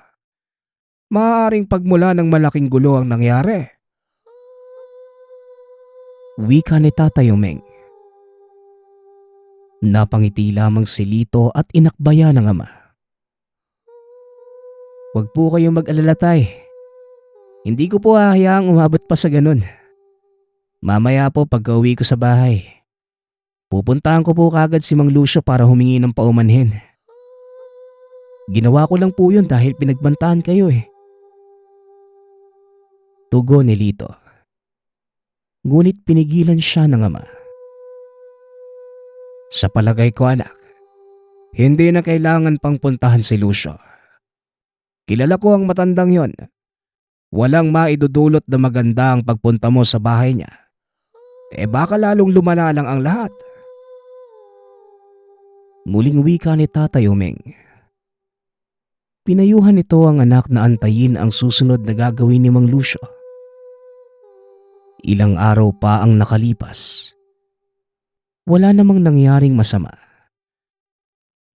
Maaaring pagmula ng malaking gulo ang nangyari. Wika ni Tatay Umeng. Napangiti lamang si Lito at inakbaya ng ama. Huwag po kayong mag-alala, tay. Hindi ko po hahayaang umabot pa sa ganun. Mamaya po pagka-uwi ko sa bahay, pupuntahan ko po kagad si Mang Lucio para humingi ng paumanhin. Ginawa ko lang po yun dahil pinagbantaan kayo eh. Tugon ni Lito. Ngunit pinigilan siya ng ama. Sa palagay ko anak, hindi na kailangan pang puntahan si Lucio. Kilala ko ang matandang yon. Walang maidudulot na maganda ang pagpunta mo sa bahay niya. Baka lalong lumala lang ang lahat. Muling wika ni Tatay Umeng. Pinayuhan nito ang anak na antayin ang susunod na gagawin ni Mang Lucio. Ilang araw pa ang nakalipas. Wala namang nangyaring masama.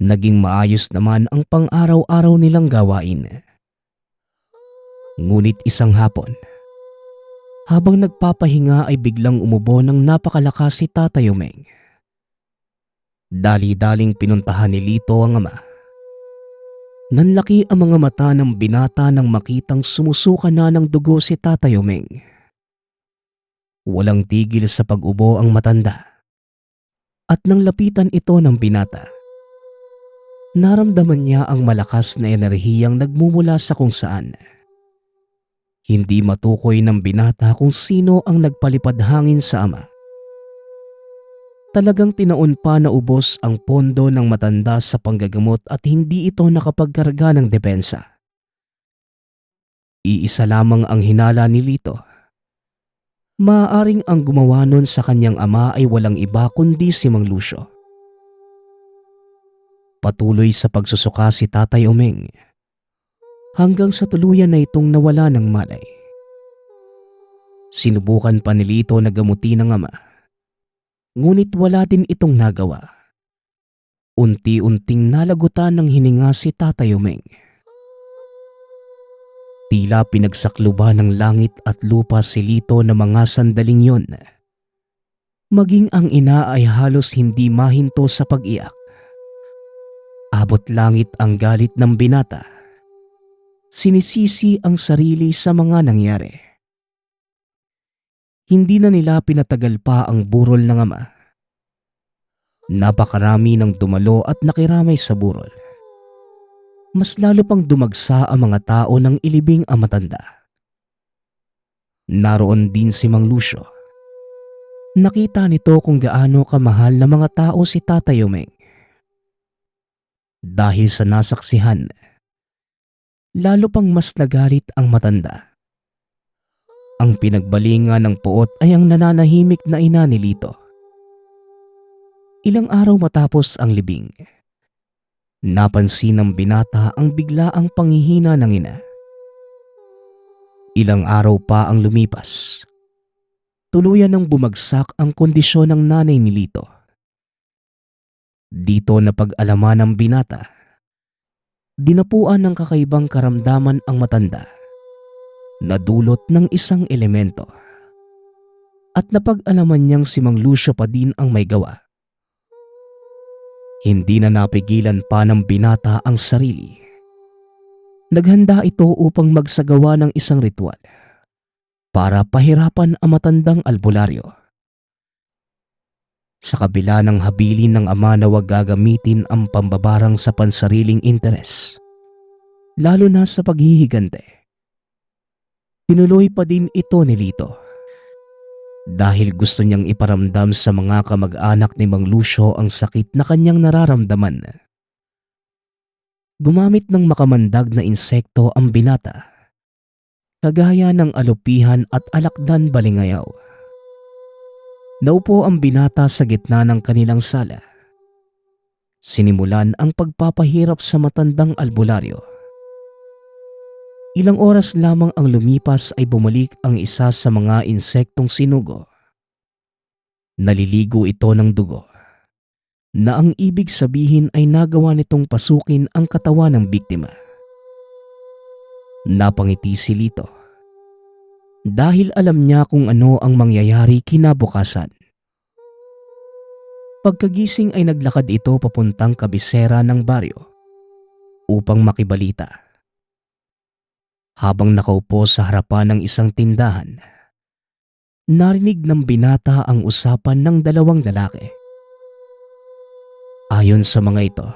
Naging maayos naman ang pang-araw-araw nilang gawain. Ngunit isang hapon, habang nagpapahinga ay biglang umubo ng napakalakas si Tatay Umeng. Dali-daling pinuntahan ni Lito ang ama. Nanlaki ang mga mata ng binata nang makitang sumusuka na ng dugo si Tatay Umeng. Walang tigil sa pag-ubo ang matanda. At nang lapitan ito ng binata, naramdaman niya ang malakas na enerhiyang nagmumula sa kung saan. Hindi matukoy ng binata kung sino ang nagpalipad hangin sa ama. Talagang tinaon pa na ubos ang pondo ng matanda sa panggagamot at hindi ito nakapagkarga ng depensa. Iisa lamang ang hinala ni Lito. Maaaring ang gumawa nun sa kanyang ama ay walang iba kundi si Mang Lucio. Patuloy sa pagsusuka si Tatay Umeng hanggang sa tuluyan na itong nawala ng malay. Sinubukan pa ni Lito na gamutin ng ama, ngunit wala din itong nagawa. Unti-unting nalagutan ng hininga si Tatay Umeng. Tila pinagsakluban ng langit at lupa si Lito na mga sandaling yon. Maging ang ina ay halos hindi mahinto sa pag-iyak. Abot langit ang galit ng binata. Sinisisi ang sarili sa mga nangyari. Hindi na nila pinatagal pa ang burol ng ama. Napakarami ng dumalo at nakiramay sa burol. Mas lalo pang dumagsa ang mga tao ng ilibing ang matanda. Naroon din si Mang Lucio. Nakita nito kung gaano kamahal na mga tao si Tatay Umeng. Dahil sa nasaksihan, lalo pang mas nagalit ang matanda. Ang pinagbalingan ng puot ay ang nananahimik na ina ni Lito. Ilang araw matapos ang libing, napansin ng binata ang biglaang panghihina ng ina. Ilang araw pa ang lumipas. Tuluyan ng bumagsak ang kondisyon ng nanay ni Lito. Dito napag-alaman ng binata. Dinapuan ng kakaibang karamdaman ang matanda na dulot ng isang elemento. At napag-alaman niyang si Mang Lucio pa din ang may gawa. Hindi na napigilan pa ng binata ang sarili. Naghanda ito upang magsagawa ng isang ritual. para pahirapan ang matandang albularyo. Sa kabila ng habilin ng ama na wag gagamitin ang pambabarang sa pansariling interes, lalo na sa paghihigante, tinuloy pa din ito ni Lito. Dahil gusto niyang iparamdam sa mga kamag-anak ni Mang Lucio ang sakit na kanyang nararamdaman. Gumamit ng makamandag na insekto ang binata, kagaya ng alupihan at alakdan balingayaw. Naupo ang binata sa gitna ng kanilang sala. Sinimulan ang pagpapahirap sa matandang albularyo. Ilang oras lamang ang lumipas ay bumalik ang isa sa mga insektong sinugo. Naliligo ito ng dugo, na ang ibig sabihin ay nagawa nitong pasukin ang katawan ng biktima. Napangiti si Lito dahil alam niya kung ano ang mangyayari kinabukasan. Pagkagising ay naglakad ito papuntang kabisera ng baryo upang makibalita. Habang nakaupo sa harapan ng isang tindahan, narinig ng binata ang usapan ng dalawang lalaki. Ayon sa mga ito,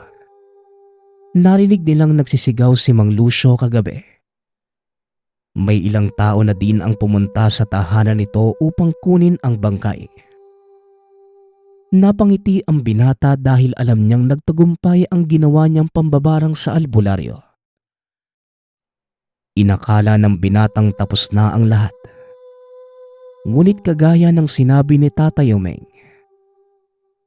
narinig nilang nagsisigaw si Mang Lucio kagabi. May ilang tao na din ang pumunta sa tahanan nito upang kunin ang bangkay. Napangiti ang binata dahil alam niyang nagtagumpay ang ginawa niyang pambabarang sa albularyo. Inakala ng binatang tapos na ang lahat. Ngunit kagaya ng sinabi ni Tatay Umeng,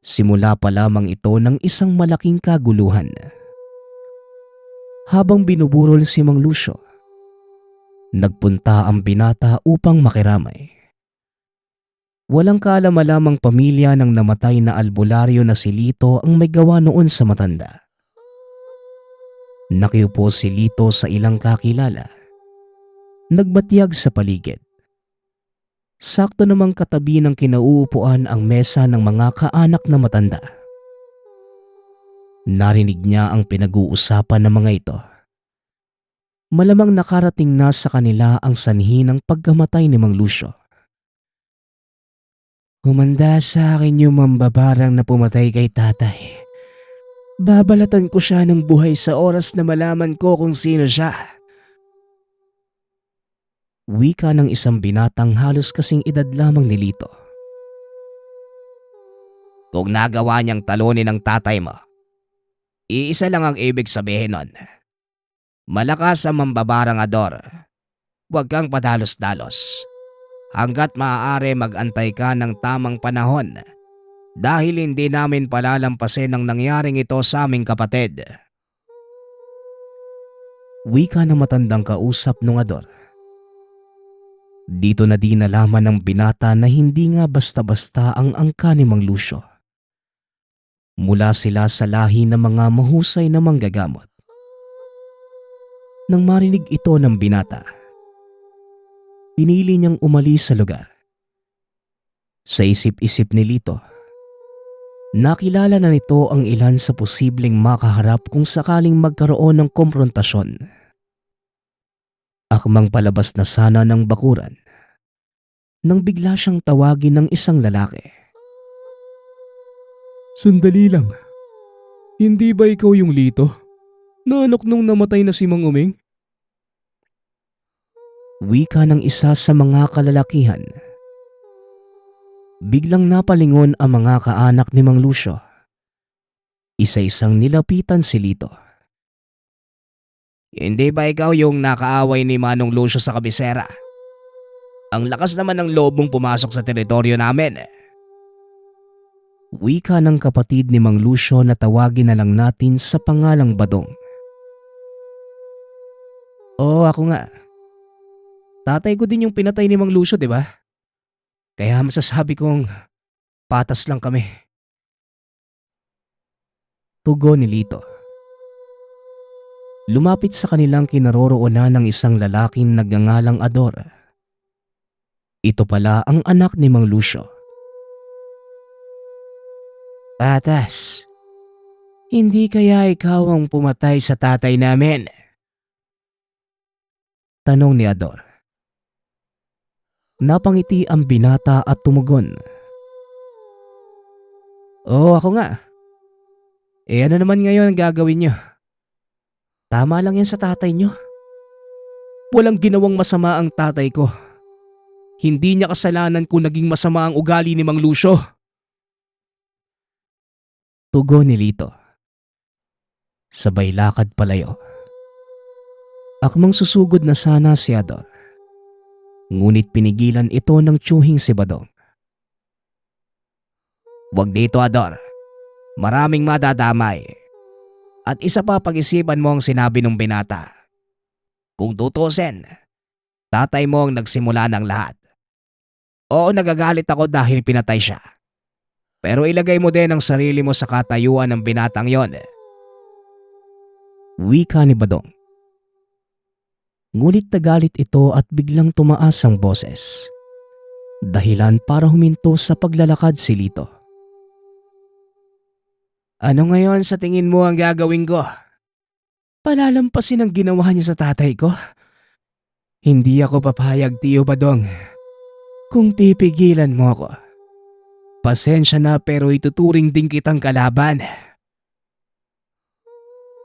simula pa lamang ito ng isang malaking kaguluhan. Habang binuburol si Mang Lucio, nagpunta ang binata upang makiramay. Walang kaalam-alamang pamilya ng namatay na albularyo na si Lito ang may gawa noon sa matanda. Nakiupo si Lito sa ilang kakilala. Nagbatyag sa paligid. Sakto namang katabi ng kinauupuan ang mesa ng mga kaanak na matanda. Narinig niya ang pinag-uusapan ng mga ito. Malamang nakarating na sa kanila ang sanhi ng pagkamatay ni Mang Lucio. Humanda sa akin yung mambabarang na pumatay kay tatay. Babalatan ko siya ng buhay sa oras na malaman ko kung sino siya. Wika ng isang binatang halos kasing edad lamang ni Lito. Kung nagawa niyang talunin ng tatay mo, iisa lang ang ibig sabihin nun. Malakas ang mambabarang Ador. Huwag kang padalos-dalos. Hanggat maaari mag-antay ka ng tamang panahon dahil hindi namin palalampasin ang nangyaring ito sa aming kapatid. Wika ng matandang kausap ng Ador. Dito na di nalaman ng binata na hindi nga basta-basta ang angka ni Mang Lucio. Mula sila sa lahi ng mga mahusay na manggagamot. Nang marinig ito ng binata, pinili niyang umalis sa lugar. Sa isip-isip ni Lito, nakilala na nito ang ilan sa posibleng makaharap kung sakaling magkaroon ng komprontasyon. Akmang palabas na sana ng bakuran nang bigla siyang tawagin ng isang lalaki. Sandali lang. Hindi ba ikaw yung Lito? Na anak nung namatay na si Mang Umeng? Wika ng isa sa mga kalalakihan. Biglang napalingon ang mga kaanak ni Mang Lucio. Isa-isang nilapitan si Lito. Hindi ba ikaw yung nakaaway ni Manong Lucio sa kabisera? Ang lakas naman ng loob mong pumasok sa teritoryo namin. Wika ng kapatid ni Mang Lucio na tawagin na lang natin sa pangalang Badong. Oo, ako nga. Tatay ko din yung pinatay ni Mang Lucio, di ba? Kaya masasabi kong patas lang kami. Tugon ni Lito. Lumapit sa kanilang kinaroroonan ng isang lalaking nagngangalang Ador. Ito pala ang anak ni Mang Lucio. Patas, hindi kaya ikaw ang pumatay sa tatay namin? Tanong ni Ador. Napangiti ang binata at tumugon. Oo, ako nga. Ano naman ngayon ang gagawin niyo? Tama lang yan sa tatay niyo. Walang ginawang masama ang tatay ko. Hindi niya kasalanan kung naging masama ang ugali ni Mang Lucio. Tugon ni Lito. Sabay lakad palayo. Akmang susugod na sana si Ador. Ngunit pinigilan ito ng tiyuhing si Badong. Huwag dito, Ador. Maraming madadamay. At isa pa, pag-isipan mo ang sinabi ng binata. Kung tutusin, tatay mo ang nagsimula ng lahat. Oo, nagagalit ako dahil pinatay siya. Pero ilagay mo din ang sarili mo sa katayuan ng binatang yon. Wika ni Badong. Ngunit nagalit ito at biglang tumaas ang boses. Dahilan para huminto sa paglalakad si Lito. Ano ngayon sa tingin mo ang gagawin ko? Palalampasin ang ginawa niya sa tatay ko? Hindi ako papayag, Tiyo Badong. Kung pipigilan mo ako, pasensya na pero ituturing din kitang kalaban.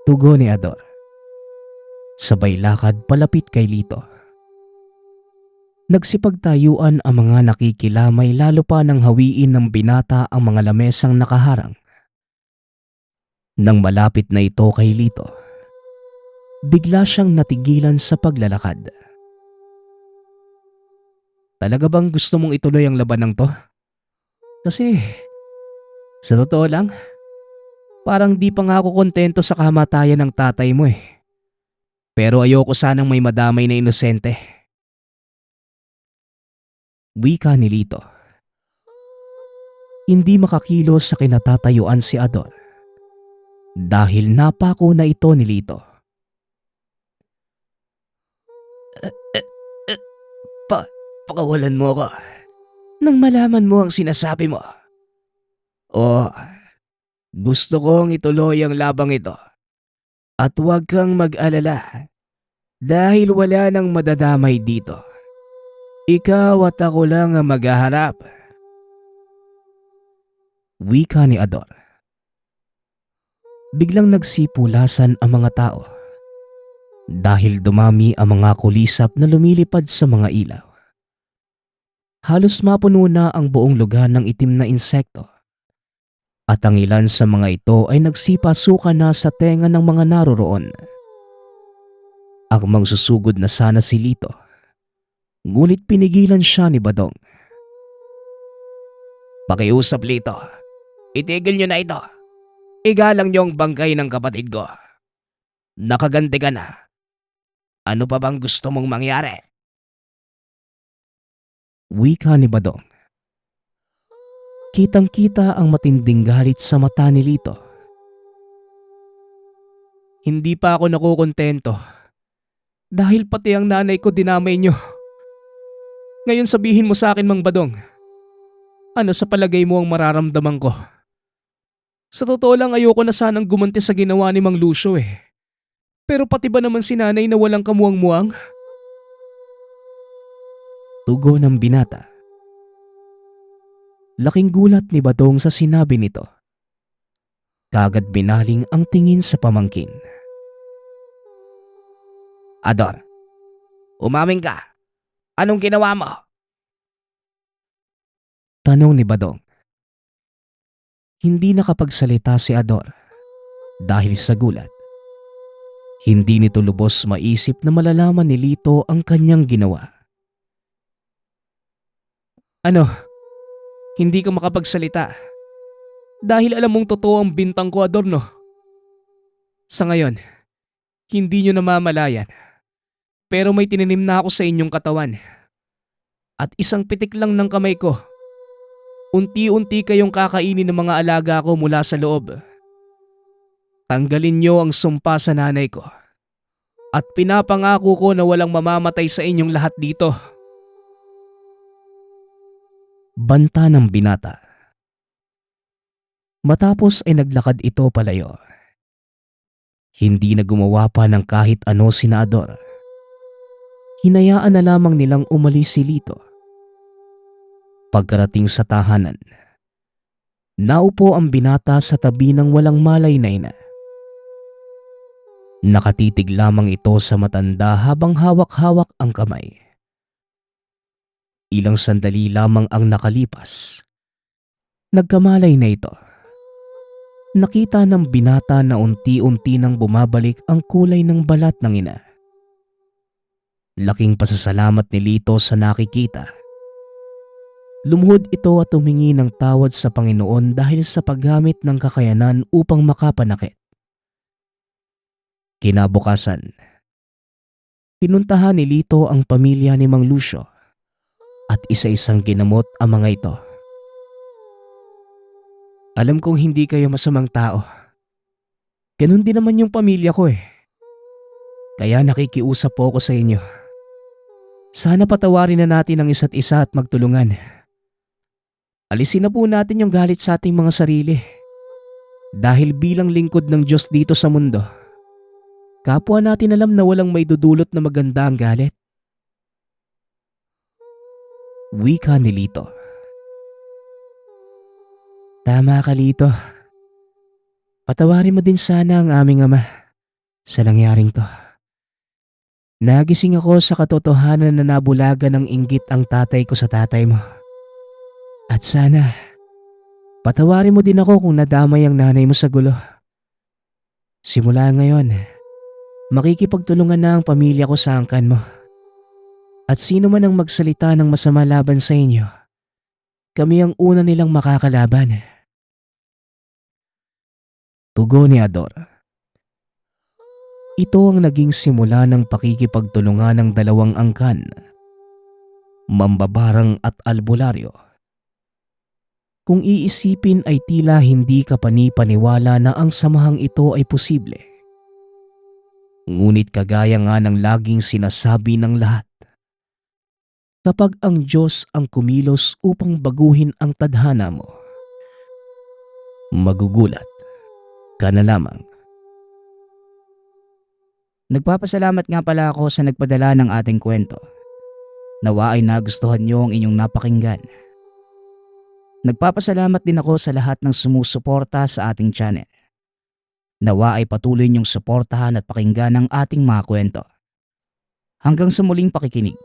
Tugon ni Ador. Sabay lakad palapit kay Lito. Nagsipagtayuan ang mga nakikilamay lalo pa nang hawiin ng binata ang mga lamesang nakaharang. Nang malapit na ito kay Lito, bigla siyang natigilan sa paglalakad. Talaga bang gusto mong ituloy ang labanang to? Kasi, sa totoo lang, parang di pa nga ako kontento sa kamatayan ng tatay mo eh. Pero ayoko sanang may madamay na inosente. Wika ni Lito. Hindi makakilos sa kinatatayuan si Ador dahil napako na ito ni Lito. Pakawalan mo ako nang malaman mo ang sinasabi mo. O, gusto kong ituloy ang labang ito. At huwag kang mag-alala dahil wala nang madadamay dito. Ikaw at ako lang ang maghaharap. Wika ni Ador. Biglang nagsipulasan ang mga tao dahil dumami ang mga kulisap na lumilipad sa mga ilaw. Halos mapuno na ang buong lugar ng itim na insekto. At ang ilan sa mga ito ay nagsipasuka na sa tenga ng mga naroroon. Akmang susugod na sana si Lito, ngunit pinigilan siya ni Badong. Pakiusap, Lito. Itigil niyo na ito. Igalang niyo ang bangkay ng kapatid ko. Nakaganti ka na. Ano pa bang gusto mong mangyari? Wika ni Badong. Kitang-kita ang matinding galit sa mata ni Lito. Hindi pa ako nakukontento dahil pati ang nanay ko dinamay niyo. Ngayon sabihin mo sa akin, Mang Badong, ano sa palagay mo ang mararamdaman ko? Sa totoo lang ayoko na sanang gumanti sa ginawa ni Mang Lucio eh. Pero pati ba naman si nanay na walang kamuang-muang? Tugon ng binata. Laking gulat ni Badong sa sinabi nito. Kagad binaling ang tingin sa pamangkin. Ador, umamin ka. Anong ginawa mo? Tanong ni Badong. Hindi nakapagsalita si Ador dahil sa gulat. Hindi nito lubos maisip na malalaman ni Lito ang kanyang ginawa. Ano? Hindi ka makapagsalita dahil alam mong totoo ang bintang ko, Ador, no? Sa ngayon, hindi nyo namamalayan pero may tinanim na ako sa inyong katawan at isang pitik lang ng kamay ko. Unti-unti kayong kakainin ng mga alaga ko mula sa loob. Tanggalin nyo ang sumpa sa nanay ko at pinapangako ko na walang mamamatay sa inyong lahat dito. Banta ng binata. Matapos ay naglakad ito palayo. Hindi na gumawa pa ng kahit ano si Ador. Hinayaan na lamang nilang umalis si Lito Pagkarating sa tahanan, naupo ang binata sa tabi ng walang malay na ina. Nakatitig lamang ito sa matanda habang hawak-hawak ang kamay. Ilang sandali lamang ang nakalipas. Nagkamalay na ito. Nakita ng binata na unti-unti nang bumabalik ang kulay ng balat ng ina. Laking pasasalamat ni Lito sa nakikita. Lumuhod ito at humingi ng tawad sa Panginoon dahil sa paggamit ng kakayanan upang makapanakit. Kinabukasan, pinuntahan ni Lito ang pamilya ni Mang Lucio at isa-isang ginamot ang mga ito. Alam kong hindi kayo masamang tao. Ganun din naman yung pamilya ko eh. Kaya nakikiusap po ako sa inyo. Sana patawarin na natin ang isa't isa at magtulungan. Alisin na po natin yung galit sa ating mga sarili. Dahil bilang lingkod ng Diyos dito sa mundo, kapwa natin alam na walang may dudulot na maganda ang galit. Wika ni Lito. Tama ka, Lito. Patawarin mo din sana ang aming ama sa nangyaring to. Nagising ako sa katotohanan na nabulaga ng inggit ang tatay ko sa tatay mo. At sana, patawarin mo din ako kung nadamay ang nanay mo sa gulo. Simula ngayon, makikipagtulungan na ang pamilya ko sa angkan mo. At sino man ang magsalita ng masama laban sa inyo, kami ang una nilang makakalaban. Tugon ni Ador. Ito ang naging simula ng pakikipagtulungan ng dalawang angkan, Mambabarang at Albularyo. Kung iisipin ay tila hindi ka panipaniwala na ang samahang ito ay posible. Ngunit kagaya nga ng laging sinasabi ng lahat, kapag ang Diyos ang kumilos upang baguhin ang tadhana mo, magugulat ka na lamang. Nagpapasalamat nga pala ako sa nagpadala ng ating kwento. Nawa ay nagustuhan niyo ang inyong napakinggan. Nagpapasalamat din ako sa lahat ng sumusuporta sa ating channel. Nawa ay patuloy niyong suportahan at pakinggan ang ating mga kwento. Hanggang sa muling pakikinig.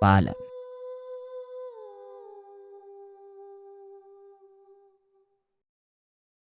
Paalam.